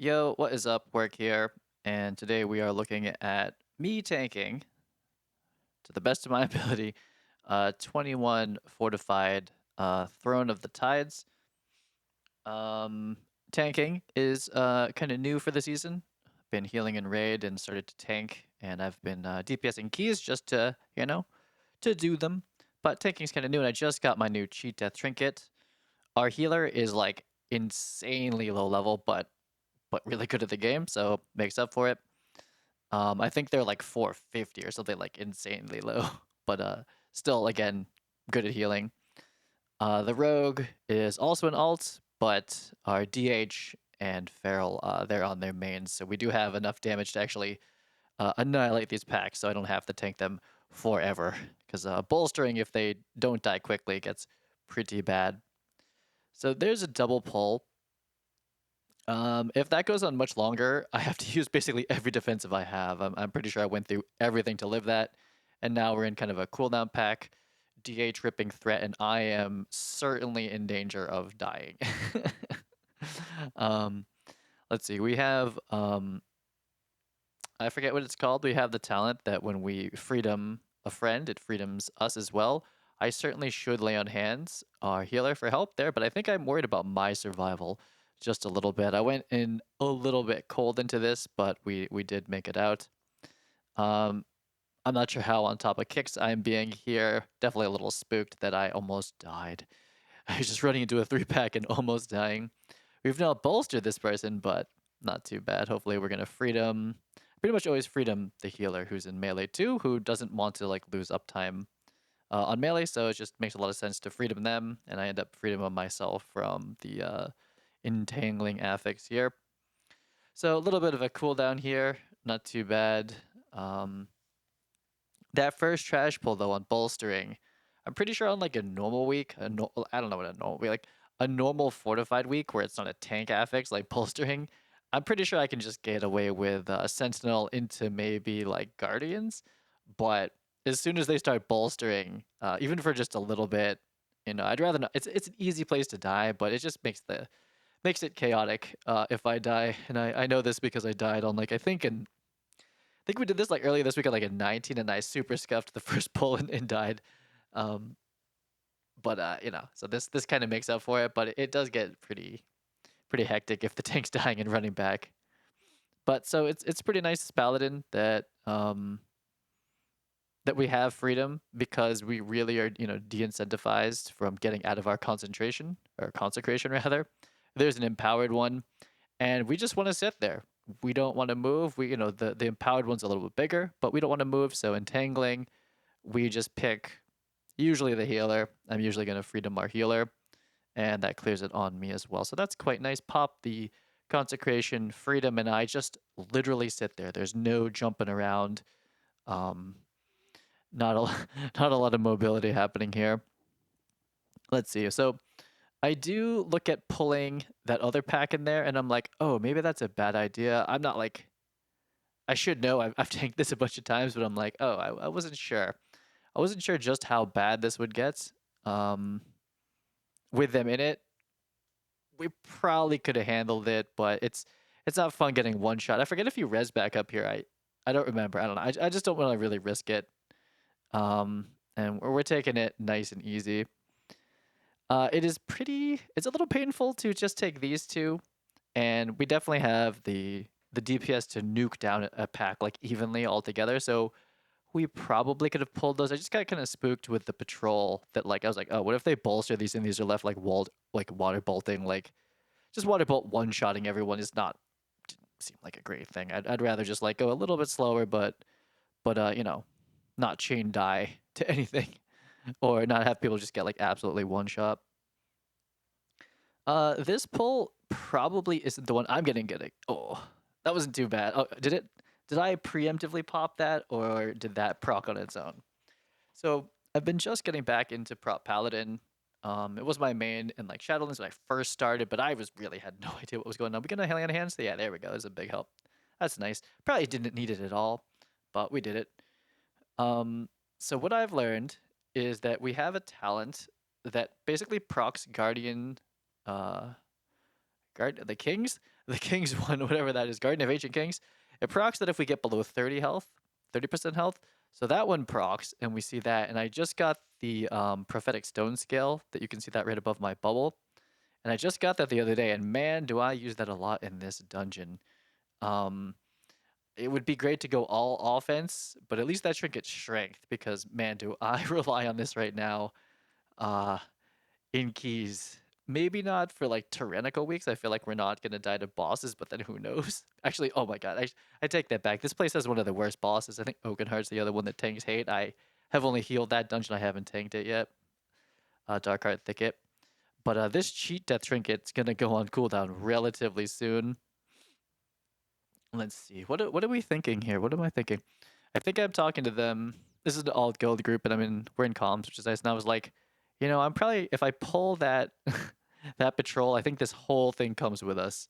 Yo, what is up? Work here, and today we are looking at me tanking to the best of my ability. 21 fortified Throne of the Tides. Um, Tanking is kind of new for the season. Been healing in raid and started to tank, and I've been DPSing keys just to to do them. But tanking's kind of new, and I just got my new cheat death trinket. Our healer is like insanely low level, but really good at the game, so makes up for it. I think they're like 450 or something like insanely low, but still again good at healing. The rogue is also an alt, but our DH and Feral they're on their mains, so we do have enough damage to actually annihilate these packs, so I don't have to tank them forever. Because bolstering, if they don't die quickly, gets pretty bad. So there's a double pull. If that goes on much longer, I have to use basically every defensive I have. I'm pretty sure I went through everything to live that, and now we're in kind of a cooldown pack, DA tripping threat, and I am certainly in danger of dying. um, let's see. We have I forget what it's called. We have the talent that when we freedom a friend, it freedoms us as well. I certainly should lay on hands, our healer, for help there, but I think I'm worried about my survival just a little bit. I went in a little bit cold into this, but we did make it out. Um, I'm not sure how on top of kicks I'm being here. Definitely a little spooked that I almost died. I was just running into a 3-pack and almost dying. We've now bolstered this person, but not too bad. Hopefully we're gonna freedom. Pretty much always freedom the healer who's in melee too, who doesn't want to like lose uptime on melee, so it just makes a lot of sense to freedom them, and I end up freedom myself from the entangling affix here. So a little bit of a cooldown here, not too bad. Um, that first trash pull though on bolstering, I'm pretty sure on like a normal week, I don't know what a normal week, like a normal fortified week where it's not a tank affix like bolstering, I'm pretty sure I can just get away with Sentinel into maybe like Guardians, but as soon as they start bolstering, even for just a little bit, I'd rather not. It's an easy place to die, but it just makes it chaotic if I die, and I know this because I died on like I think we did this like earlier this week at like a 19, and I super scuffed the first pull and died. Um, but so this kind of makes up for it, but it does get pretty hectic if the tank's dying and running back. But so it's pretty nice as Paladin that we have freedom because we really are de-incentivized from getting out of our concentration or consecration rather. There's an empowered one, and we just want to sit there. We don't want to move. The empowered one's a little bit bigger, but we don't want to move. So entangling, we just pick usually the healer. I'm usually going to freedom our healer, and that clears it on me as well. So that's quite nice. Pop the consecration, freedom, and I just literally sit there. There's no jumping around. Um, not a not a lot of mobility happening here. Let's see. So I do look at pulling that other pack in there, and I'm like, oh, maybe that's a bad idea. I'm not like I should know. I've tanked this a bunch of times, but I'm like, oh, I wasn't sure. I wasn't sure just how bad this would get. Um, with them in it, we probably could have handled it, but it's not fun getting one shot. I forget if you res back up here. I don't remember. I don't know. I just don't want to really risk it. And we're taking it nice and easy. It's a little painful to just take these two, and we definitely have the DPS to nuke down a pack like evenly all together. So we probably could have pulled those. I just got kind of spooked with the patrol that like I was like, oh, what if they bolster these and these are left like walled like water bolting, like just water bolt one shotting everyone is not didn't seem like a great thing. I'd rather just like go a little bit slower, but not chain die to anything or not have people just get like absolutely one shot. This pull probably isn't the one I'm getting. Oh, that wasn't too bad. Oh, did it? Did I preemptively pop that, or did that proc on its own? So I've been just getting back into prop paladin. It was my main in like Shadowlands when I first started, but I was really had no idea what was going on. We gonna hang on hands? Yeah, there we go. It's a big help. That's nice. Probably didn't need it at all, but we did it. Um, so what I've learned is that we have a talent that basically procs guardian, uh, guard the kings. the King's one, whatever that is, Garden of Ancient Kings, it procs that if we get below 30 health, 30% health. So that one procs, and we see that. And I just got the Prophetic Stone Scale that you can see that right above my bubble. And I just got that the other day, and man, do I use that a lot in this dungeon. Um, it would be great to go all offense, but at least that trinket strength because man, do I rely on this right now. Uh, in keys. Maybe not for like tyrannical weeks. I feel like we're not gonna die to bosses, but then who knows? Actually, oh my god, I take that back. This place has one of the worst bosses. I think Oakenheart's the other one that tanks hate. I have only healed that dungeon. I haven't tanked it yet. Darkheart Thicket. But this cheat death trinket's gonna go on cooldown relatively soon. Let's see. What are we thinking here? What am I thinking? I think I'm talking to them. This is an alt guild group, and we're in comms, which is nice. And I was like, I'm probably if I pull that that patrol, I think this whole thing comes with us.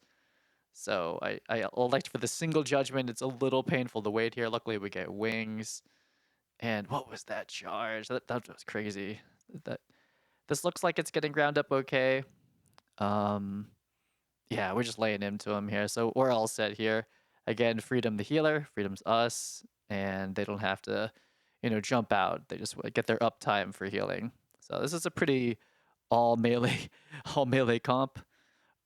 So I elect for the single judgment. It's a little painful to wait here. Luckily, we get wings. And what was that charge? That was crazy. That this looks like it's getting ground up okay. Um, yeah, we're just laying into him here. So we're all set here. Again, Freedom the healer, Freedom's us, and they don't have to, jump out. They just get their uptime for healing. So this is a pretty all melee, all melee comp.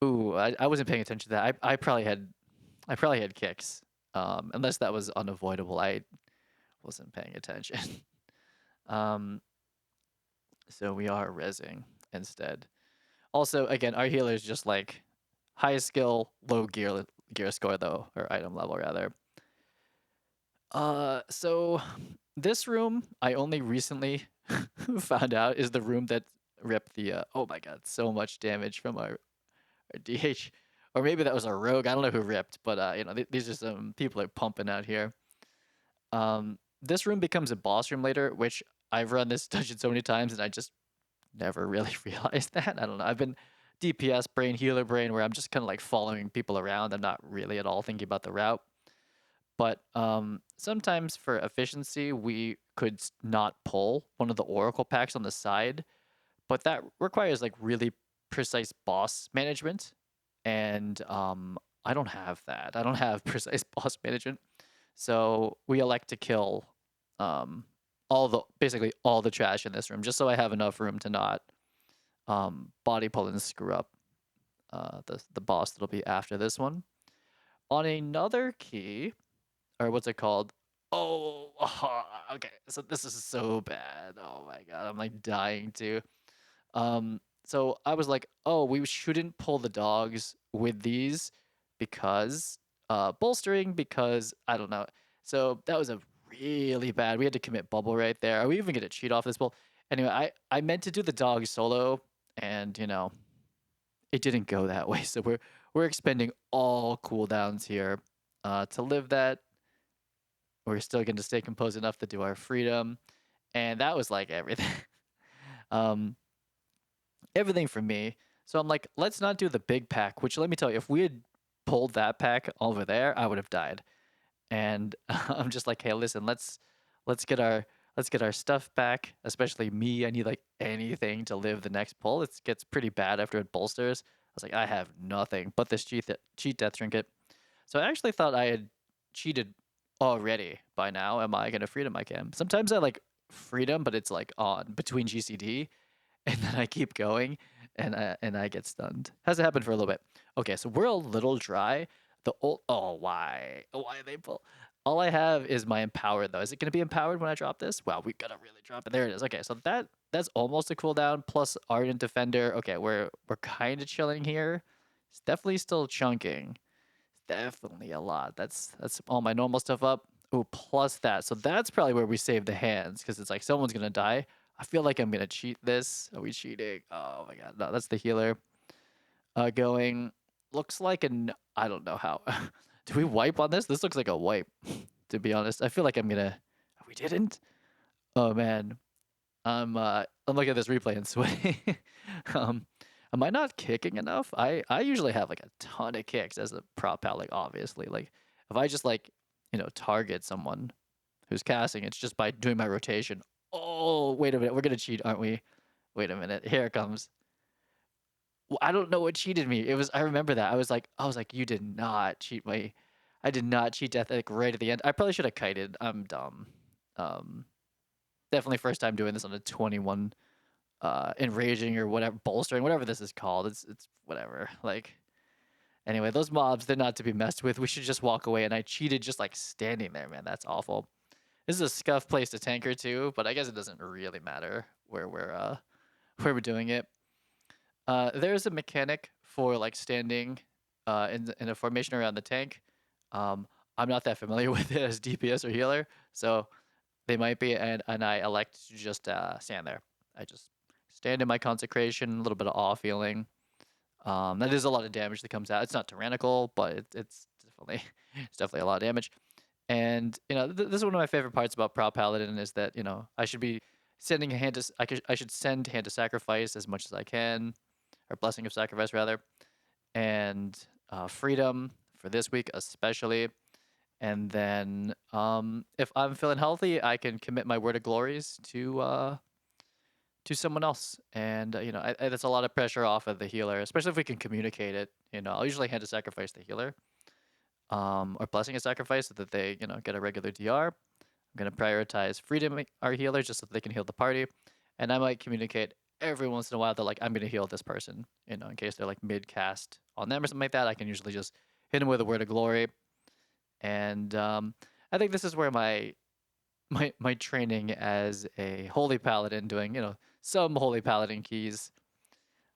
Ooh, I wasn't paying attention to that. I probably had kicks. Unless that was unavoidable. I wasn't paying attention. um, so we are rezzing instead. Also, again, our healer is just like high skill, low gear score though, or item level rather. So this room I only recently found out is the room that ripped the oh my god, so much damage from our DH. Or maybe that was a rogue. I don't know who ripped, but these are some people are pumping out here. This room becomes a boss room later, which I've run this dungeon so many times and I just never really realized that. I don't know. I've been DPS brain, healer brain, where I'm just kind of like following people around. I'm not really at all thinking about the route. But sometimes for efficiency, we could not pull one of the oracle packs on the side, but that requires like really precise boss management, and I don't have that. I don't have precise boss management, so we elect to kill um, basically all the trash in this room, just so I have enough room to not body pull and screw up the boss that'll be after this one. On another key, or what's it called? Oh, okay. So this is so bad. Oh my god, I'm like dying to. So I was like, oh, we shouldn't pull the dogs with these because bolstering because I don't know. So that was a really bad. We had to commit bubble right there. Are we even gonna cheat off this bull? Anyway, I meant to do the dog solo, and it didn't go that way. So we're expending all cooldowns here to live that. We're still going to stay composed enough to do our freedom, and that was like everything. um, everything for me. So I'm like, let's not do the big pack. Which let me tell you, if we had pulled that pack over there, I would have died. And I'm just like, hey, listen, let's get our let's get our stuff back. Especially me, I need like anything to live the next pull. It gets pretty bad after it bolsters. I was like, I have nothing but this cheat death trinket. So I actually thought I had cheated already by now. Am I gonna freedom? I can. Sometimes I like freedom, but it's like on between GCD, and then I keep going, and I get stunned. Has it happened for a little bit? Okay, so we're a little dry. The old why they pull? All I have is my empowered though. Is it gonna be empowered when I drop this? Wow, we gotta really drop it. There it is. Okay, so that's almost a cooldown plus Ardent Defender. Okay, we're kind of chilling here. It's definitely still chunking. Definitely a lot. That's all my normal stuff up. Oh, plus that. So that's probably where we save the hands because it's like someone's gonna die. I feel like I'm gonna cheat this. Are we cheating? Oh my god, no, that's the healer. Going. Looks like an. I don't know how. Do we wipe on this? This looks like a wipe. To be honest, I feel like I'm gonna. We didn't. Oh man, I'm looking at this replay and sweating. um, am I not kicking enough? I usually have like a ton of kicks as a prop pal. Like obviously, like if I just like target someone who's casting, it's just by doing my rotation. Oh wait a minute, we're gonna cheat, aren't we? Wait a minute, here it comes. I don't know what cheated me. It was I remember that. I was like, "You did not cheat my I did not cheat death like right at the end." I probably should have kited. I'm dumb. Um, Definitely first time doing this on a 21 enraging or whatever bolstering, whatever this is called. It's whatever. Like anyway, those mobs, they're not to be messed with. We should just walk away and I cheated just like standing there, man. That's awful. This is a scuff place to tanker too, but I guess it doesn't really matter where we're where we're doing it. There's a mechanic for like standing in a formation around the tank. Um, I'm not that familiar with it as DPS or healer, so they might be, and I elect to just stand there. I just stand in my consecration, a little bit of awe feeling. That is a lot of damage that comes out. It's not tyrannical, but it's definitely it's definitely a lot of damage. And this is one of my favorite parts about Prop Paladin is that I should be sending a hand to I should send hand to sacrifice as much as I can, or blessing of sacrifice rather, and freedom for this week especially. And then if I'm feeling healthy, I can commit my word of glories to someone else, and that's a lot of pressure off of the healer, especially if we can communicate it. I'll usually hand to sacrifice the healer, or blessing a sacrifice so that they get a regular DR. I'm gonna prioritize freedom our healers just so that they can heal the party, and I might communicate every once in a while that like I'm gonna heal this person, in case they're like mid cast on them or something like that. I can usually just hit them with a word of glory, and I think this is where my training as a holy paladin, doing some holy paladin keys,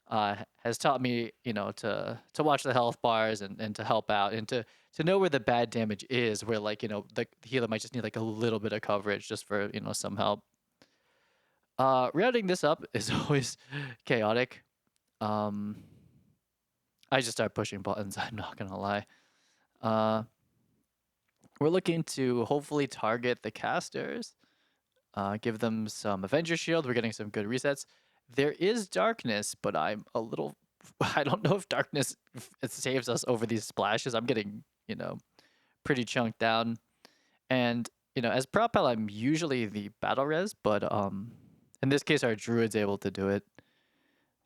has taught me to watch the health bars and to help out and to know where the bad damage is, where like the healer might just need like a little bit of coverage just for some help. Rounding this up is always chaotic. um I just start pushing buttons. I'm not gonna lie. uh we're looking to hopefully target the casters, give them some Avenger Shield. We're getting some good resets. There is darkness, but I'm a little. I don't know if darkness it saves us over these splashes. I'm getting pretty chunked down, and as Propel, I'm usually the battle res, but in this case, our druid's able to do it.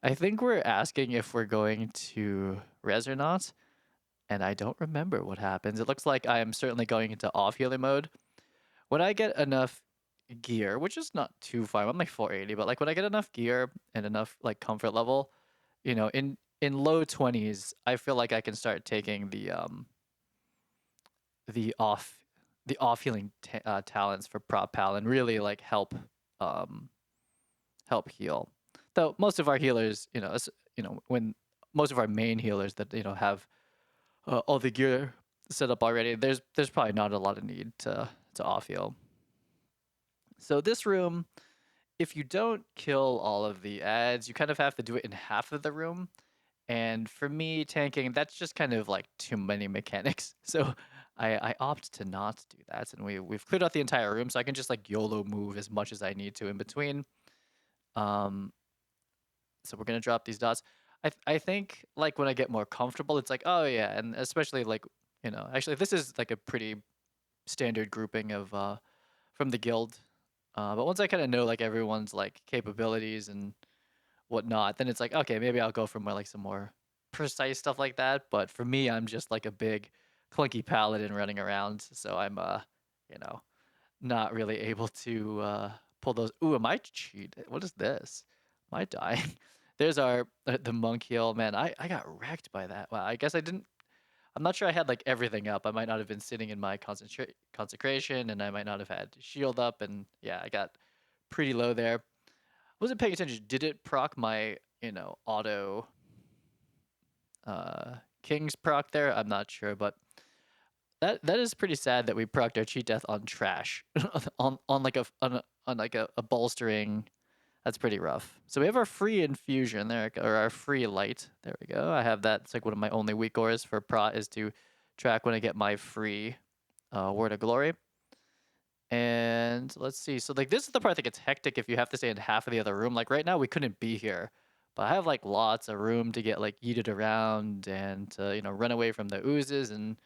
I think we're asking if we're going to res or not, and I don't remember what happens. It looks like I am certainly going into off healing mode. When I get enough gear, which is not too far, I'm like 480, but like when I get enough gear and enough like comfort level, in low 20s, I feel like I can start taking the off the off healing talents for prop pal and really like um help heal. Though most of our healers, when most of our main healers that have all the gear set up already, there's probably not a lot of need to off heal. So this room, if you don't kill all of the ads, you kind of have to do it in half of the room. And for me, tanking, that's just kind of like too many mechanics. So I opt to not do that. And we've cleared out the entire room, so I can just like YOLO move as much as I need to in between. Um, so we're gonna drop these dots. I think like when I get more comfortable, it's like, oh yeah, and especially like, actually this is like a pretty standard grouping of from the guild. But once I kind of know like everyone's like capabilities and whatnot, then it's like, okay, maybe I'll go for more like some more precise stuff like that. But for me, I'm just like a big clunky paladin running around, so I'm you know, not really able to pull those. Ooh, am I cheat? What is this? Am I dying? There's our the monk heal, man. I got wrecked by that. Wow, I guess I didn't. I'm not sure I had like everything up. I might not have been sitting in my consecration, and I might not have had shield up, and yeah, I got pretty low there. Wasn't paying attention. Did it proc my auto king's proc there? I'm not sure, but that is pretty sad that we procced our cheat death on trash on like on like a bolstering. That's pretty rough. So we have our free infusion there, or our free light. There we go. I have that. It's like one of my only weak ores for prot is to track when I get my free word of glory. And let's see. So like this is the part that gets hectic if you have to stay in half of the other room. Like right now we couldn't be here, but I have like lots of room to get like yeeted around and to run away from the oozes. And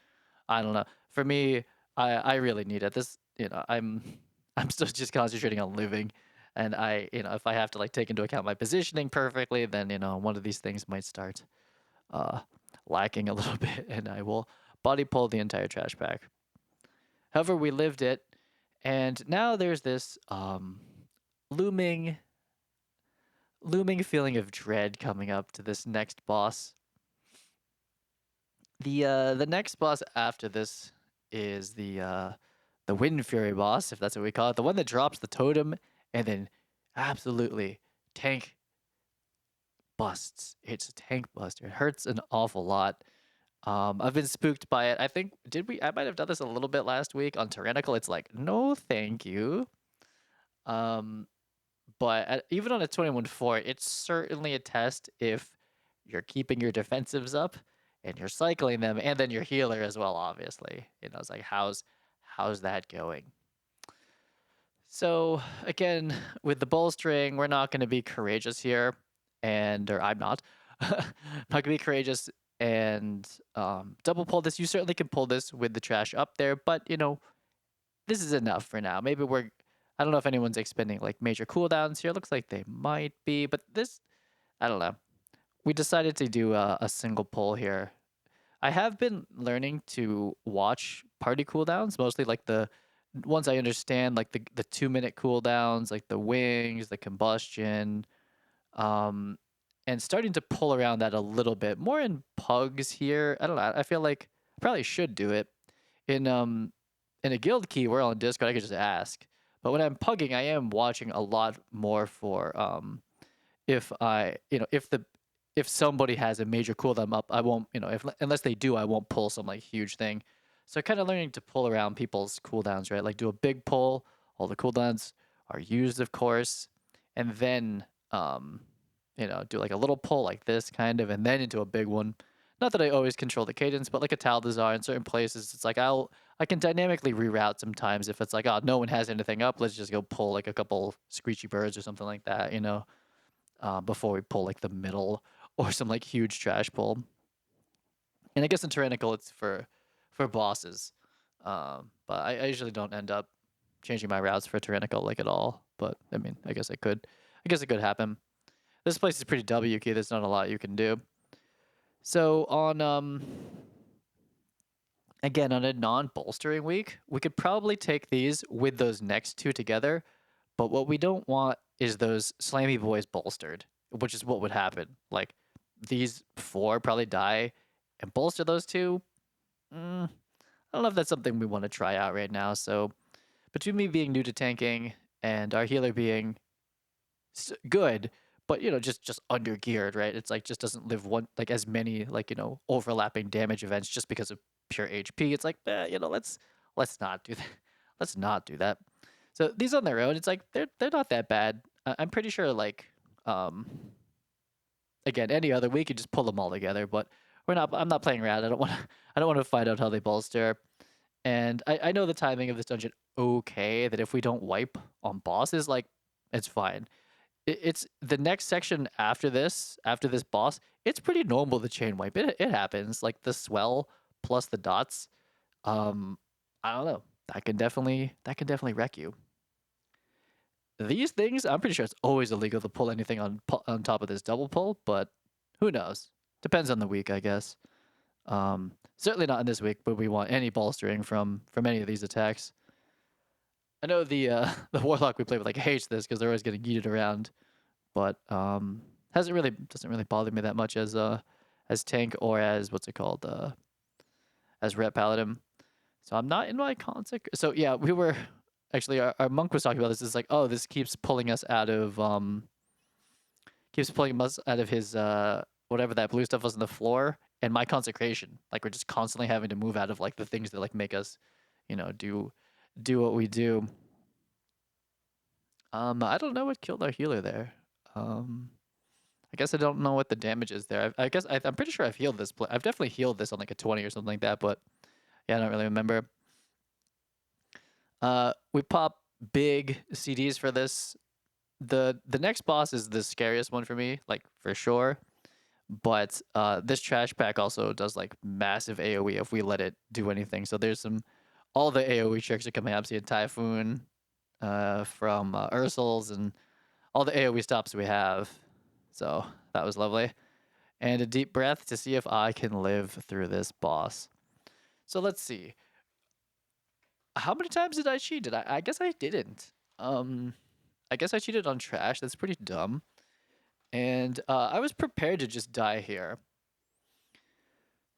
I don't know. For me, I really need it. This I'm I'm still just concentrating on living. And if I have to like take into account my positioning perfectly, then one of these things might start uh, lacking a little bit, and I will body pull the entire trash pack. However, we lived it, and now there's this looming, looming feeling of dread coming up to this next boss. The next boss after this is the Wind Fury boss, if that's what we call it, the one that drops the totem and then absolutely tank busts. It's a tank buster. It hurts an awful lot. I've been spooked by it. I think I might have done this a little bit last week on Tyrannical. It's like, no, thank you. Um, but even on a 21-4, it's certainly a test if you're keeping your defensives up and you're cycling them, and then your healer as well. Obviously, it's like how's that going? So again, with the bolstering, we're not going to be courageous here, or I'm not. Not going to be courageous and double pull this. You certainly can pull this with the trash up there, but this is enough for now. Maybe I don't know if anyone's expending like major cooldowns here. Looks like they might be, but this, I don't know. We decided to do a single pull here. I have been learning to watch party cooldowns, mostly like the ones I understand, like the 2-minute cooldowns, like the wings, the combustion, um, and starting to pull around that a little bit more in pugs here. I don't know. I feel like I probably should do it in a guild key. We're on Discord. I could just ask, but when I'm pugging, I am watching a lot more for if I, if somebody has a major cooldown up, I won't, if unless they do, I won't pull some like huge thing. So kind of learning to pull around people's cooldowns, right? Like do a big pull, all the cooldowns are used, of course, and then do like a little pull like this kind of, and then into a big one. Not that I always control the cadence, but like a Taldazar in certain places, it's like I can dynamically reroute sometimes if it's like, oh, no one has anything up, let's just go pull like a couple screechy birds or something like that, before we pull like the middle or some like huge trash pull. And I guess in Tyrannical it's for bosses. But I usually don't end up changing my routes for Tyrannical like at all. But I mean, I guess it could. I guess it could happen. This place is pretty W key. There's not a lot you can do. So on again on a non-bolstering week, we could probably take these with those next two together. But what we don't want is those Slammy Boys bolstered, which is what would happen. Like these four probably die, and bolster those two. I don't know if that's something we want to try out right now. So between me being new to tanking and our healer being good, but just under geared, right? It's like just doesn't live one like as many like overlapping damage events just because of pure HP. It's like let's not do that. Let's not do that. So these on their own, it's like they're not that bad. I'm pretty sure like um again any other week you just pull them all together, but we're not. I'm not playing around. I don't want to. I don't want to find out how they bolster. And I know the timing of this dungeon okay. That if we don't wipe on bosses, like it's fine. It's the next section after this boss. It's pretty normal to chain wipe. It happens. Like the swell plus the dots. Um, I don't know. That can definitely wreck you. These things, I'm pretty sure it's always illegal to pull anything on top of this double pull, but who knows? Depends on the week, I guess. Certainly not in this week, but we want any bolstering from any of these attacks. I know the the warlock we play with like hates this because they're always getting yeeted around, but doesn't really bother me that much as tank or as what's it called as ret paladin. So I'm not in my consec. So yeah, we were actually our monk was talking about this. It's like, oh, this keeps pulling us out of his whatever that blue stuff was on the floor, and my consecration. Like we're just constantly having to move out of like the things that like make us, do what we do. I don't know what killed our healer there. Um, I guess I don't know what the damage is there. I guess I'm pretty sure I've healed this. I've definitely healed this on like a 20 or something like that, but yeah, I don't really remember. We pop big CDs for this. The next boss is the scariest one for me, like for sure. But this trash pack also does like massive AoE if we let it do anything. So there's all the AoE tricks are coming up. See a typhoon, from Ursul's and all the AoE stops we have. So that was lovely. And a deep breath to see if I can live through this boss. So let's see. How many times did I cheat? I guess I didn't. I guess I cheated on trash. That's pretty dumb. And I was prepared to just die here.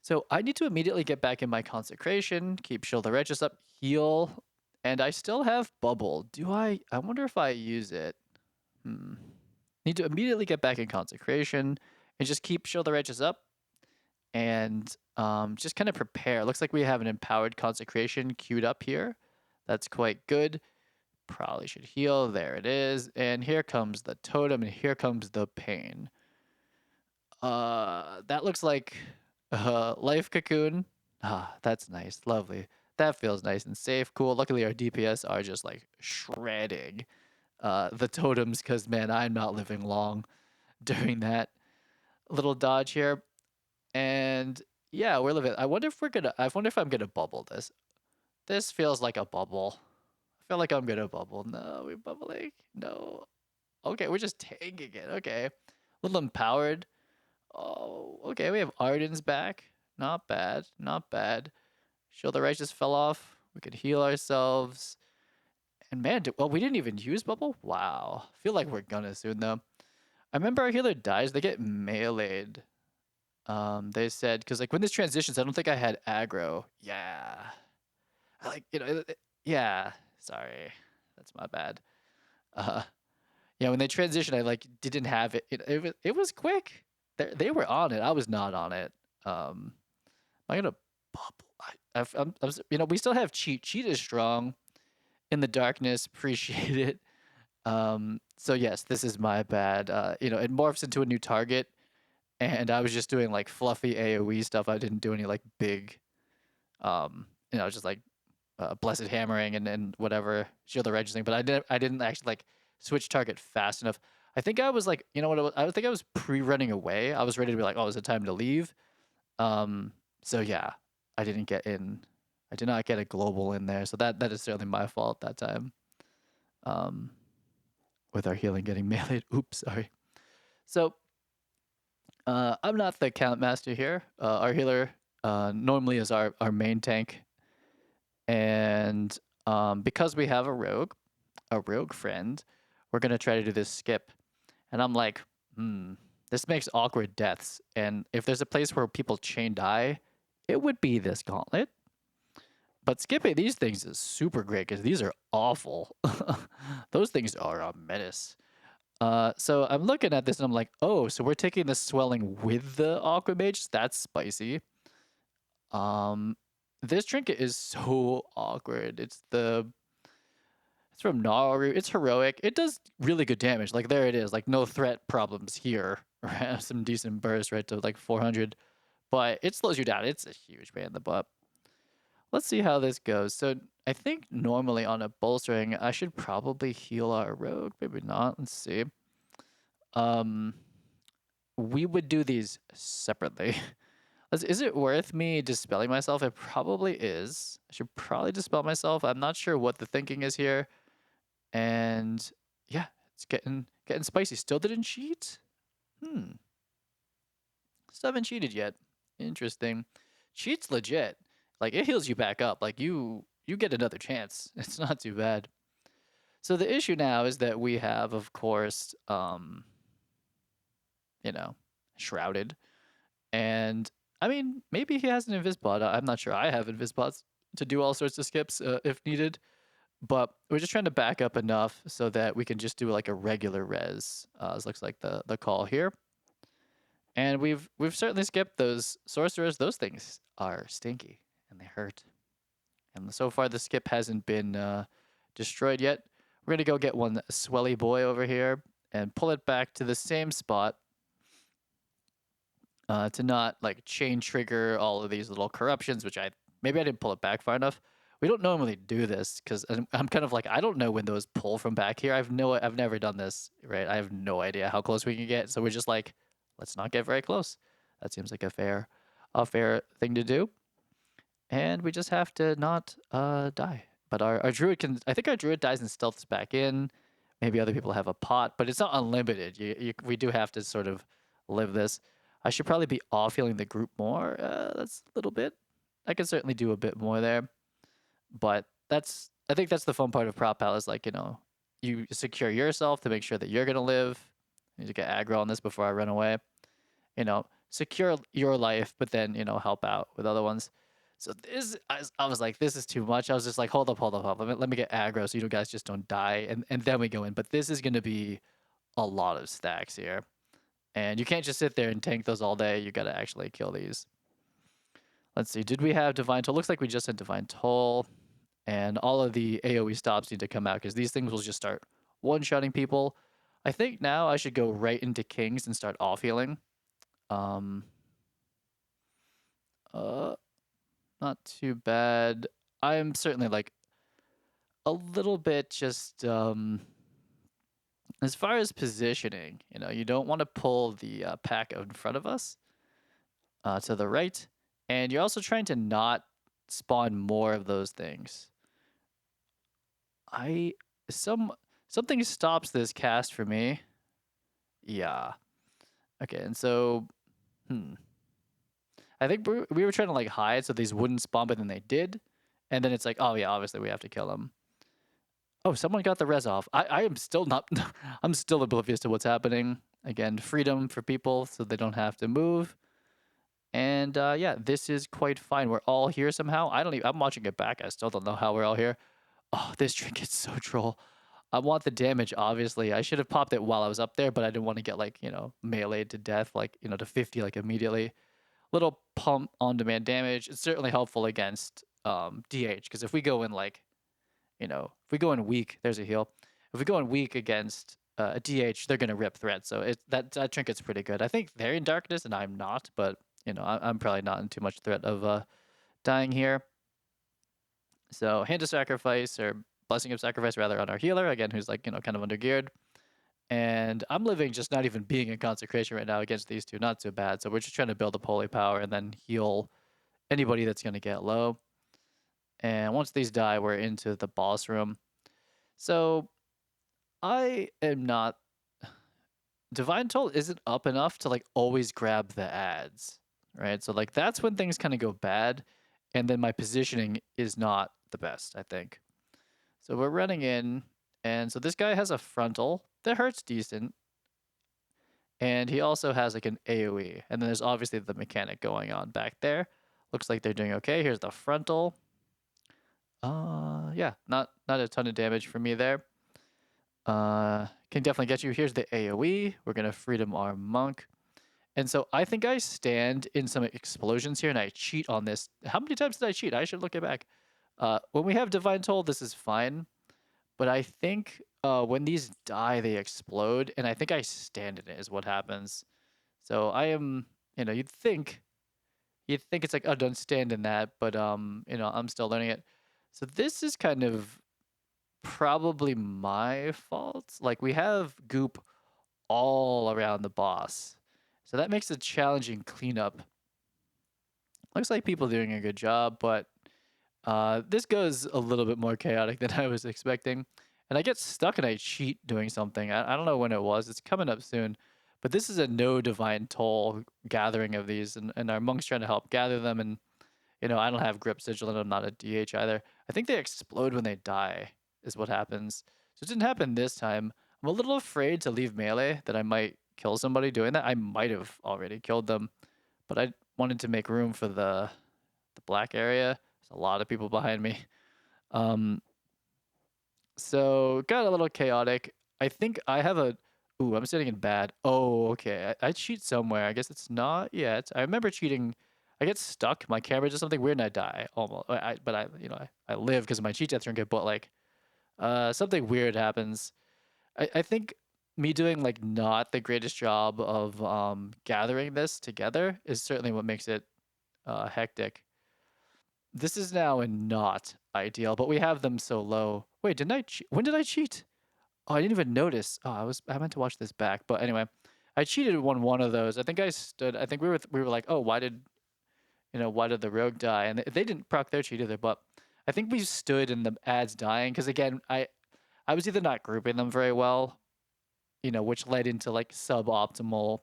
So I need to immediately get back in my consecration, keep Shield the Righteous up, heal, and I still have bubble. Do I? I wonder if I use it. Need to immediately get back in consecration and just keep Shield the Righteous up and just kind of prepare. Looks like we have an empowered consecration queued up here. That's quite good. Probably should heal. There it is. And here comes the totem, and here comes the pain. That looks like life cocoon. Ah, that's nice. Lovely. That feels nice and safe. Cool. Luckily, our DPS are just like shredding the totems because, man, I'm not living long during that little dodge here. And yeah, we're living. I wonder if we're gonna. I wonder if I'm gonna bubble this. This feels like a bubble. I feel like I'm gonna bubble. No, we're bubbling. No. Okay, we're just tanking it. Okay. A little empowered. Oh, okay. We have Arden's back. Not bad. Not bad. Shield the Righteous fell off. We could heal ourselves. And man, well, we didn't even use bubble. Wow. Feel like we're gonna soon though. I remember our healer dies. They get meleeed. They said because like when this transitions, I don't think I had aggro. Yeah. I like yeah. Sorry, that's my bad. Uh, yeah. When they transitioned, I like didn't have it. It was quick. They were on it. I was not on it. Um, I'm gonna bubble. We still have cheat. Cheat is strong in the darkness. Appreciate it. So yes, this is my bad. It morphs into a new target, and I was just doing like fluffy AOE stuff. I didn't do any like big, just like blessed hammering and whatever shield the registering. But I didn't actually like switch target fast enough. I think I was like, you know what? I think I was pre-running away. I was ready to be like, oh, is it time to leave? So yeah, I didn't get in. I did not get a global in there. So that is certainly my fault that time. Um, with our healing getting meleeed. Oops, sorry. So I'm not the count master here. Our healer normally is our main tank, and because we have a rogue friend, we're gonna try to do this skip. And I'm like, this makes awkward deaths. And if there's a place where people chain die, it would be this gauntlet. But skipping these things is super great because these are awful. Those things are a menace. So I'm looking at this and I'm like, oh, so we're taking the swelling with the Aqua Mage? That's spicy. This trinket is so awkward. It's from Naru. It's heroic. It does really good damage. Like there it is. Like no threat problems here. Right? Some decent burst right to like 400. But it slows you down. It's a huge pain in the butt. Let's see how this goes. So I think normally on a bolstering, I should probably heal our rogue. Maybe not. Let's see. We would do these separately. Is it worth me dispelling myself? It probably is. I should probably dispel myself. I'm not sure what the thinking is here. And yeah, it's getting spicy. Still didn't cheat? Still haven't cheated yet. Interesting. Cheat's legit. Like it heals you back up. Like you get another chance. It's not too bad. So the issue now is that we have, of course, shrouded. And I mean, maybe he has an invisbot. I'm not sure. I have invisbots to do all sorts of skips if needed. But we're just trying to back up enough so that we can just do like a regular res. This looks like the call here. And we've certainly skipped those sorcerers. Those things are stinky and they hurt. And so far the skip hasn't been destroyed yet. We're gonna go get one swelly boy over here and pull it back to the same spot to not like chain trigger all of these little corruptions, which maybe I didn't pull it back far enough. We don't normally do this because I'm kind of like, I don't know when those pull from back here. I've never done this, right? I have no idea how close we can get. So we're just like, let's not get very close. That seems like a fair thing to do. And we just have to not die. But our druid can. I think our druid dies and stealths back in. Maybe other people have a pot, but it's not unlimited. We do have to sort of live this. I should probably be off healing the group more. That's a little bit. I can certainly do a bit more there, but I think that's the fun part of prop pal is like you secure yourself to make sure that you're gonna live. I need to get aggro on this before I run away. Secure your life, but then help out with other ones. So I was like, this is too much. I was just like, hold up. Let me get aggro so you guys just don't die, and then we go in. But this is gonna be a lot of stacks here, and you can't just sit there and tank those all day. You gotta actually kill these. Let's see. Did we have divine toll? Looks like we just had divine toll, and all of the AOE stops need to come out because these things will just start one-shotting people. I think now I should go right into kings and start off healing. Um, uh, Not too bad. I'm certainly like a little bit just as far as positioning, you don't want to pull the pack out in front of us to the right, and you're also trying to not spawn more of those things. I some Something stops this cast for me. Yeah. Okay, and so I think we were trying to like hide so these wouldn't spawn, but then they did. And then it's like, oh yeah, obviously we have to kill them. Oh, someone got the res off. I am still not. I'm still oblivious to what's happening. Again, freedom for people so they don't have to move. And yeah, this is quite fine. We're all here somehow. I don't even. I'm watching it back. I still don't know how we're all here. Oh, this trinket's so troll. I want the damage. Obviously, I should have popped it while I was up there, but I didn't want to get like meleeed to death, like to 50 like immediately. Little pump on demand damage. It's certainly helpful against DH because if we go in like if we go in weak, there's a heal. If we go in weak against a DH, they're gonna rip threat. So that trinket's pretty good. I think they're in darkness and I'm not, but I'm probably not in too much threat of dying here. So hand of sacrifice or blessing of sacrifice rather on our healer again, who's like kind of undergeared. And I'm living just not even being in consecration right now against these two. Not so bad. So we're just trying to build up holy power and then heal anybody that's gonna get low. And once these die, we're into the boss room. So I am not. Divine Toll isn't up enough to like always grab the ads, right? So like that's when things kind of go bad, and then my positioning is not the best, I think. So we're running in, and so this guy has a frontal that hurts decent, and he also has like an AOE, and then there's obviously the mechanic going on back there. Looks like they're doing okay. Here's the frontal. Yeah, not a ton of damage for me there. Can definitely get you. Here's the AoE. We're gonna freedom our monk. And so I think I stand in some explosions here and I cheat on this. How many times did I cheat? I should look it back. When we have Divine Toll, this is fine. But I think when these die, they explode. And I think I stand in it is what happens. So I am, you'd think it's like, oh, don't stand in that. But, I'm still learning it. So this is kind of probably my fault. Like we have goop all around the boss. So that makes a challenging cleanup. Looks like people doing a good job, but this goes a little bit more chaotic than I was expecting. And I get stuck and I cheat doing something. I don't know when it was. It's coming up soon. But this is a no divine toll gathering of these, and our monk's trying to help gather them. And, I don't have grip sigil and I'm not a DH either. I think they explode when they die, is what happens. So it didn't happen this time. I'm a little afraid to leave melee that I might kill somebody doing that. I might have already killed them, but I wanted to make room for the black area. There's a lot of people behind me. Um, so got a little chaotic. I think I have a. Ooh, I'm sitting in bad. Oh, okay. I cheat somewhere. I guess it's not yet. I remember cheating. I get stuck. My camera does something weird and I die almost. But I live because of my cheat death trinket. But like, something weird happens. I think me doing like not the greatest job of gathering this together is certainly what makes it hectic. This is now not ideal, but we have them so low. Wait, didn't I when did I cheat? Oh, I didn't even notice. Oh, I meant to watch this back. But anyway, I cheated on one of those. I think I think we were like, "Oh, why did the rogue die?" And they didn't proc their cheat either, but I think we stood in the ads dying because again, I was either not grouping them very well, which led into like suboptimal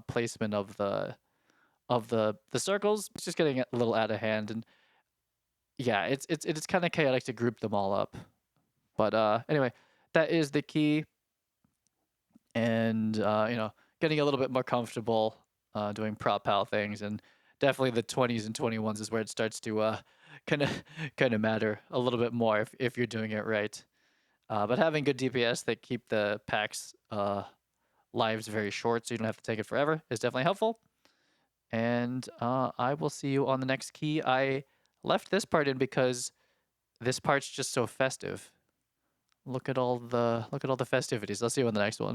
placement of the circles. It's just getting a little out of hand, and yeah, it's kind of chaotic to group them all up. But anyway, that is the key, and getting a little bit more comfortable doing prop pal things, and definitely the 20s and 21s is where it starts to kind of kind of matter a little bit more if you're doing it right. But having good DPS that keep the packs lives very short, so you don't have to take it forever, is definitely helpful. And I will see you on the next key. I left this part in because this part's just so festive. Look at all the festivities. I'll see you on the next one.